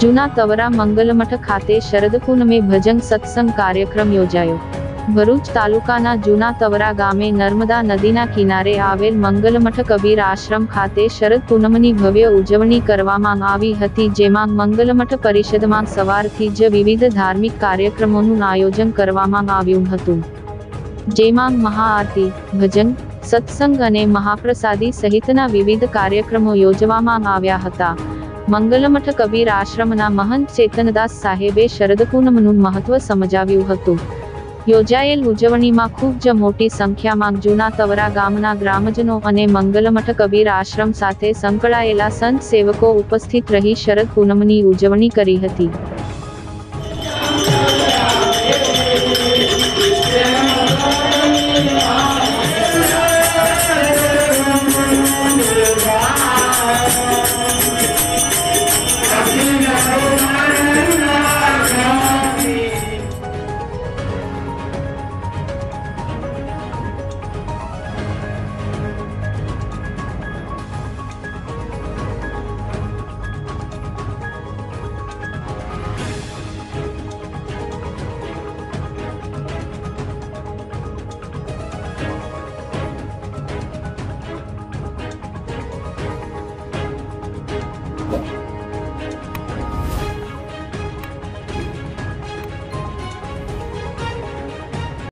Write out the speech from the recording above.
જૂના તવરા મંગલમઠ ખાતે શરદ પૂનમે ભજન સત્સંગ કાર્યક્રમ યોજાયો. ભરૂચ તાલુકાના જૂના તવરા ગામે નર્મદા નદીના કિનારે આવેલ મંગલમઠ કબીર આશ્રમ ખાતે શરદ પૂનમની ભવ્ય ઉજવણી કરવામાં આવી હતી, જેમાં મંગલમઠ પરિષદમાં સવારથી જ વિવિધ ધાર્મિક કાર્યક્રમોનું આયોજન કરવામાં આવ્યું હતું, જેમાં મહાઆરતી, ભજન, સત્સંગ અને મહાપ્રસાદી સહિતના વિવિધ કાર્યક્રમો યોજવામાં આવ્યા હતા. મંગલમઠ કબીર આશ્રમના મહંત ચેતનદાસ સાહેબે શરદ પૂનમનું મહત્વ સમજાવ્યું હતું. યોજાયેલ ઉજવણીમાં ખૂબ જ મોટી સંખ્યામાં જૂના તવરા ગામના ગ્રામજનો અને મંગલમઠ કબીર આશ્રમ સાથે સંકળાયેલા સંત સેવકો ઉપસ્થિત રહી શરદ પૂનમની ઉજવણી કરી હતી.